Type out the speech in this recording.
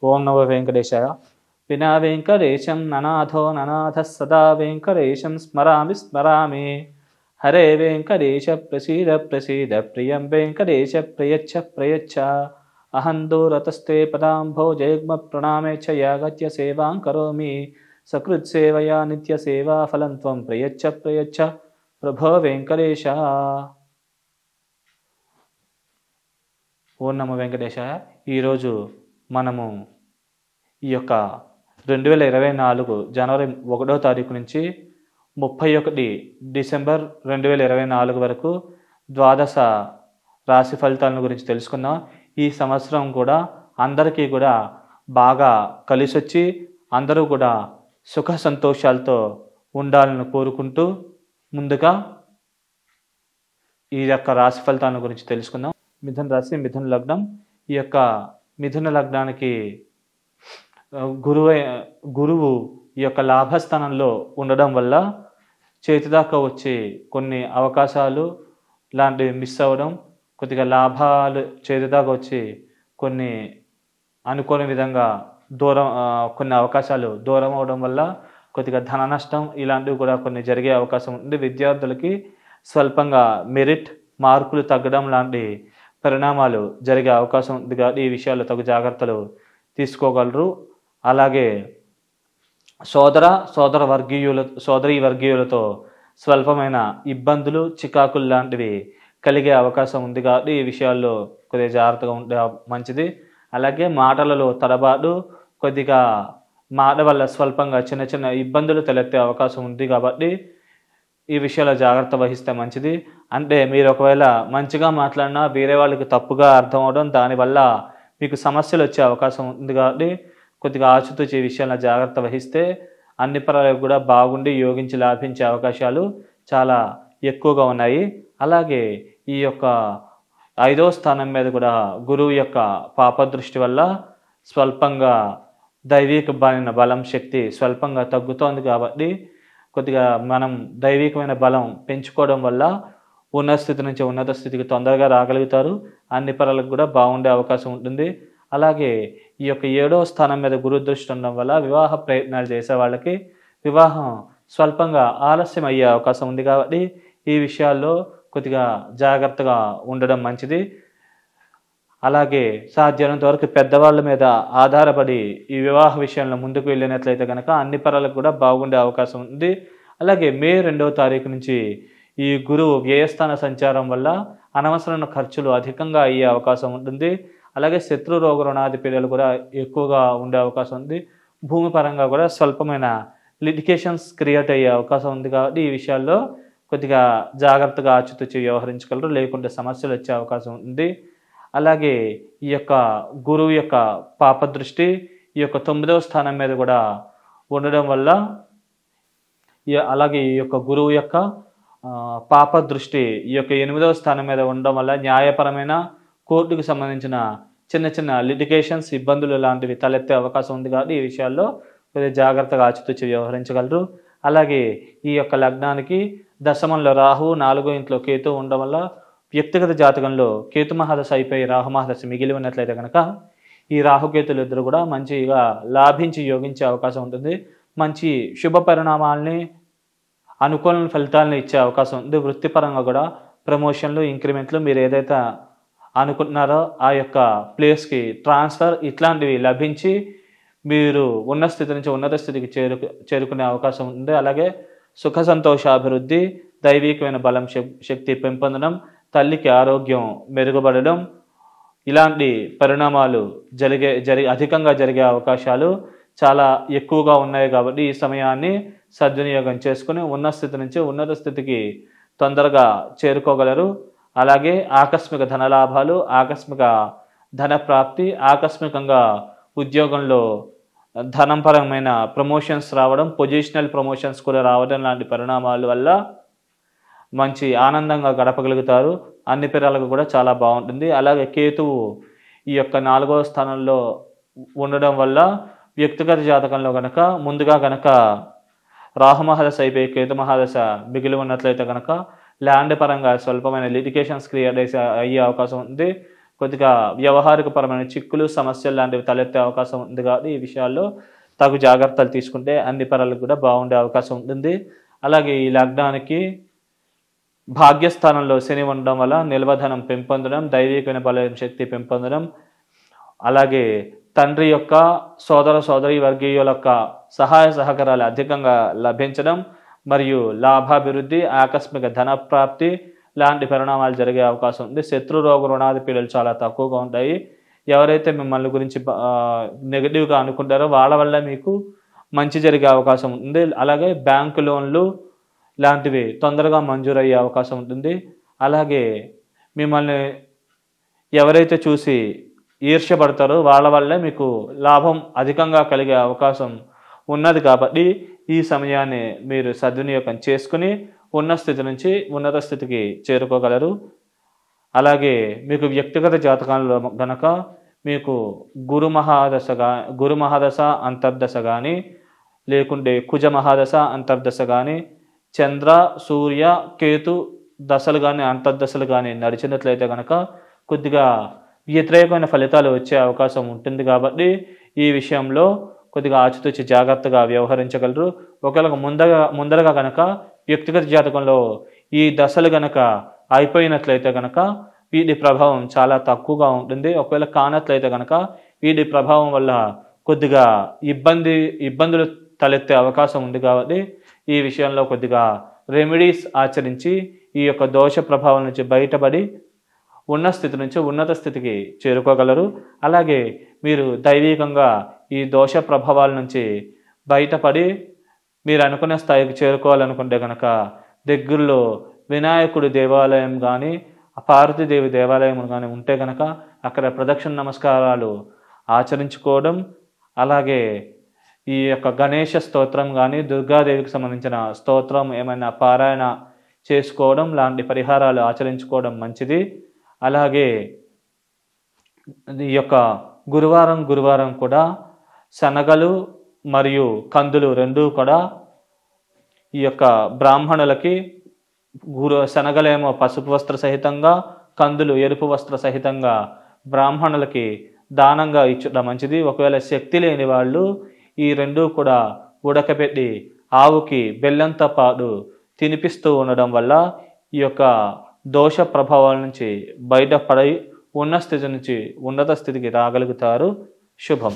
ఓం నమో వెంకటేశాయ. వినా వెంకటేశం ననాథో ననాథ సదా వెంకటేశం స్మరామి స్మరామి. హరే వెంకటేశ ప్రసీద ప్రసీద ప్రియం వెంకటేశ ప్రయచ్చ ప్రయచ్చ. అహం దూరతస్తే పదాంభోజయుగ్మ ప్రణామే చ యాగత్య సేవాం కరోమి. సకృత్సేవయా నిత్య సేవా ఫలం త్వం ప్రయచ్చ ప్రయచ్చ ప్రభో వెంకటేశ. ఓం నమో వెంకటేశాయ. ఈరోజు మనము ఈ యొక్క 2024 జనవరి 1వ తారీఖు నుంచి 31 డిసెంబర్ 2024 వరకు ద్వాదశ రాశి ఫలితాలను గురించి తెలుసుకుందాం. ఈ సంవత్సరం కూడా అందరికీ కూడా బాగా కలిసొచ్చి అందరూ కూడా సుఖ సంతోషాలతో ఉండాలని కోరుకుంటూ ముందుగా ఈ యొక్క రాశి ఫలితాల గురించి తెలుసుకుందాం. మిథున రాశి, మిథున లగ్నం. ఈ యొక్క మిథున లగ్నానికి గురువు ఈ యొక్క లాభస్థానంలో ఉండడం వల్ల చేతిదాకా వచ్చి కొన్ని అవకాశాలు లాంటివి మిస్ అవ్వడం, కొద్దిగా లాభాలు చేతిదాకా వచ్చి కొన్ని అనుకోని విధంగా కొన్ని అవకాశాలు దూరం అవడం వల్ల కొద్దిగా ధన నష్టం ఇలాంటివి కూడా కొన్ని జరిగే అవకాశం ఉంది. విద్యార్థులకి స్వల్పంగా మెరిట్ మార్కులు తగ్గడం లాంటి పరిణామాలు జరిగే అవకాశం ఉంది కాబట్టి ఈ విషయాల్లో తగు జాగ్రత్తలు తీసుకోగలరు. అలాగే సోదరీ వర్గీయులతో స్వల్పమైన ఇబ్బందులు చికాకులు లాంటివి కలిగే అవకాశం ఉంది కాబట్టి ఈ విషయాల్లో కొద్దిగా జాగ్రత్తగా ఉంటే మంచిది. అలాగే మాటలలో తడబాటు, కొద్దిగా మాట వల్ల స్వల్పంగా చిన్న చిన్న ఇబ్బందులు తలెత్తే అవకాశం ఉంది కాబట్టి ఈ విషయాల్లో జాగ్రత్త వహిస్తే మంచిది. అంటే మీరు ఒకవేళ మంచిగా మాట్లాడినా వేరే వాళ్ళకి తప్పుగా అర్థం అవడం, దానివల్ల మీకు సమస్యలు వచ్చే అవకాశం ఉంది కాబట్టి కొద్దిగా ఆచితూచి ఈ విషయాల్లో జాగ్రత్త వహిస్తే అన్ని పరాలకు కూడా బాగుండి యోగించి లాభించే అవకాశాలు చాలా ఎక్కువగా ఉన్నాయి. అలాగే ఈ యొక్క 5వ స్థానం మీద కూడా గురువు యొక్క పాపదృష్టి వల్ల స్వల్పంగా దైవిక బలం శక్తి స్వల్పంగా తగ్గుతోంది కాబట్టి కొద్దిగా మనం దైవికమైన బలం పెంచుకోవడం వల్ల ఉన్నత స్థితి నుంచి ఉన్నత స్థితికి తొందరగా రాగలుగుతారు. అన్ని పరాలకు కూడా బాగుండే అవకాశం ఉంటుంది. అలాగే ఈ యొక్క 7వ స్థానం మీద గురు దృష్టి ఉండడం వల్ల వివాహ ప్రయత్నాలు చేసే వాళ్ళకి వివాహం స్వల్పంగా ఆలస్యం అయ్యే అవకాశం ఉంది కాబట్టి ఈ విషయాల్లో కొద్దిగా జాగ్రత్తగా ఉండడం మంచిది. అలాగే సాధ్యమైనంత వరకు పెద్దవాళ్ళ మీద ఆధారపడి ఈ వివాహ విషయంలో ముందుకు వెళ్ళినట్లయితే కనుక అన్ని పరాలకు కూడా బాగుండే అవకాశం ఉంది. అలాగే మే 2వ తారీఖు నుంచి ఈ గురువు వ్యయస్థాన సంచారం వల్ల అనవసరమైన ఖర్చులు అధికంగా అయ్యే అవకాశం ఉంటుంది. అలాగే శత్రు రోగ రుణాది పీడలు కూడా ఎక్కువగా ఉండే అవకాశం ఉంది. భూమి పరంగా కూడా స్వల్పమైన లిటికేషన్స్ క్రియేట్ అయ్యే అవకాశం ఉంది కాబట్టి ఈ విషయాల్లో కొద్దిగా జాగ్రత్తగా ఆచితూచి వ్యవహరించగలరు, లేకుంటే సమస్యలు వచ్చే అవకాశం ఉంది. అలాగే ఈ యొక్క గురువు యొక్క పాపదృష్టి ఈ యొక్క 9వ స్థానం మీద కూడా ఉండడం వల్ల అలాగే ఈ యొక్క గురువు యొక్క పాపదృష్టి ఈ యొక్క 8వ స్థానం మీద ఉండడం వల్ల న్యాయపరమైన కోర్టుకు సంబంధించిన చిన్న చిన్న లిటిగేషన్స్ ఇబ్బందులు లాంటివి తలెత్తే అవకాశం ఉంది కాబట్టి ఈ విషయాల్లో కొద్దిగా జాగ్రత్తగా ఆచితూచి వ్యవహరించగలరు. అలాగే ఈ యొక్క లగ్నానికి దశమంలో రాహు, 4వ ఇంట్లో కేతు ఉండడం వల్ల వ్యక్తిగత జాతకంలో కేతు మహాదశ అయిపోయి రాహు మహాదశ మిగిలి ఉన్నట్లయితే కనుక ఈ రాహుకేతులు ఇద్దరు కూడా మంచిగా లాభించి యోగించే అవకాశం ఉంటుంది. మంచి శుభ పరిణామాలని అనుకూల ఫలితాలను ఇచ్చే అవకాశం ఉంది. వృత్తిపరంగా కూడా ప్రమోషన్లు, ఇంక్రిమెంట్లు మీరు ఏదైతే అనుకుంటున్నారో ఆ యొక్క ప్లేస్కి ట్రాన్స్ఫర్ ఇట్లాంటివి లభించి మీరు ఉన్న స్థితి నుంచి ఉన్నత స్థితికి చేరుకునే అవకాశం ఉంది. అలాగే సుఖ సంతోషాభివృద్ధి, దైవికమైన బలం శక్తి పెంపొందడం, తల్లికి ఆరోగ్యం మెరుగుపడడం ఇలాంటి పరిణామాలు అధికంగా జరిగే అవకాశాలు చాలా ఎక్కువగా ఉన్నాయి కాబట్టి ఈ సమయాన్ని సద్వినియోగం చేసుకుని ఉన్న స్థితి నుంచి ఉన్నత స్థితికి తొందరగా చేరుకోగలరు. అలాగే ఆకస్మిక ధనలాభాలు, ఆకస్మిక ధన ప్రాప్తి, ఆకస్మికంగా ఉద్యోగంలో ధనంపరమైన ప్రమోషన్స్ రావడం, పొజిషనల్ ప్రమోషన్స్ కూడా రావడం లాంటి పరిణామాల వల్ల మంచి ఆనందంగా గడపగలుగుతారు. అన్ని పేరాలకు కూడా చాలా బాగుంటుంది. అలాగే కేతువు ఈ యొక్క 4వ స్థానంలో ఉండడం వల్ల వ్యక్తిగత జాతకంలో కనుక ముందుగా కనుక రాహు మహాదశ అయిపోయి కేతు మహాదశ మిగిలి ఉన్నట్లయితే కనుక ల్యాండ్ పరంగా స్వల్పమైన లిటిగేషన్స్ క్రియేట్ అయ్యే అవకాశం ఉంది. కొద్దిగా వ్యవహారికపరమైన చిక్కులు సమస్యలు లాంటివి తలెత్తే అవకాశం ఉంది కాబట్టి ఈ విషయాల్లో తగు జాగ్రత్తలు తీసుకుంటే అన్ని పనులకు కూడా బాగుండే అవకాశం ఉంటుంది. అలాగే ఈ లగ్నానికి భాగ్యస్థానంలో శని ఉండడం వల్ల నిల్వధనం పెంపొందడం, దైవికమైన బలం శక్తి పెంపొందడం, అలాగే తండ్రి యొక్క సోదర సోదరి వర్గీయుల యొక్క సహాయ సహకారాలు అధికంగా లభించడం మరియు లాభాభివృద్ధి, ఆకస్మిక ధన ప్రాప్తి లాంటి పరిణామాలు జరిగే అవకాశం ఉంది. శత్రు రోగ రుణాది పీడలు చాలా తక్కువగా ఉంటాయి. ఎవరైతే మిమ్మల్ని గురించి నెగిటివ్గా అనుకుంటారో వాళ్ళ వల్ల మీకు మంచి జరిగే అవకాశం ఉంది. అలాగే బ్యాంకు లోన్లు లాంటివి తొందరగా మంజూరయ్యే అవకాశం ఉంటుంది. అలాగే మిమ్మల్ని ఎవరైతే చూసి ఈర్ష్యపడతారో వాళ్ళ వల్లే మీకు లాభం అధికంగా కలిగే అవకాశం ఉన్నది. కాబట్టి ఈ సమయాన్ని మీరు సద్వినియోగం చేసుకుని ఉన్న స్థితి నుంచి ఉన్నత స్థితికి చేరుకోగలరు. అలాగే మీకు వ్యక్తిగత జాతకాలలో గనక మీకు గురు మహాదశ అంతర్దశ కానీ, లేకుంటే కుజ మహాదశ అంతర్దశ కానీ, చంద్ర సూర్య కేతు దశలు కానీ అంతర్దశలు కానీ నడిచినట్లయితే కనుక కొద్దిగా వ్యతిరేకమైన ఫలితాలు వచ్చే అవకాశం ఉంటుంది. కాబట్టి ఈ విషయంలో కొద్దిగా ఆచితూచి జాగ్రత్తగా వ్యవహరించగలరు. ఒకవేళ ముందరగా కనుక వ్యక్తిగత జాతకంలో ఈ దశలు గనక అయిపోయినట్లయితే కనుక వీటి ప్రభావం చాలా తక్కువగా ఉంటుంది. ఒకవేళ కానట్లయితే కనుక వీటి ప్రభావం వల్ల కొద్దిగా ఇబ్బందులు తలెత్తే అవకాశం ఉంది. కాబట్టి ఈ విషయంలో కొద్దిగా రెమెడీస్ ఆచరించి ఈ యొక్క దోష ప్రభావం నుంచి బయటపడి ఉన్న స్థితి నుంచి ఉన్నత స్థితికి చేరుకోగలరు. అలాగే మీరు దైవికంగా ఈ దోష ప్రభావాల నుంచి బయటపడి మీరు అనుకునే స్థాయికి చేరుకోవాలనుకుంటే కనుక దగ్గరలో వినాయకుడి దేవాలయం కానీ, పార్వతీదేవి దేవాలయం కానీ ఉంటే కనుక అక్కడ ప్రదక్షిణ నమస్కారాలు ఆచరించుకోవడం, అలాగే ఈ యొక్క గణేష స్తోత్రం కానీ, దుర్గాదేవికి సంబంధించిన స్తోత్రం ఏమైనా పారాయణ చేసుకోవడం లాంటి పరిహారాలు ఆచరించుకోవడం మంచిది. అలాగే ఈ యొక్క గురువారం కూడా శనగలు మరియు కందులు రెండూ కూడా ఈ యొక్క బ్రాహ్మణులకి శనగలేమో పసుపు వస్త్ర సహితంగా, కందులు ఎరుపు వస్త్ర సహితంగా బ్రాహ్మణులకి దానంగా ఇచ్చడం మంచిది. ఒకవేళ శక్తి లేని వాళ్ళు ఈ రెండూ కూడా ఉడకబెట్టి ఆవుకి బెల్లంతో పాటు తినిపిస్తూ ఉండడం వల్ల ఈ యొక్క దోష ప్రభావాల నుంచి బయటపడి ఉన్న స్థితి నుంచి ఉన్నత స్థితికి రాగలుగుతారు. శుభం.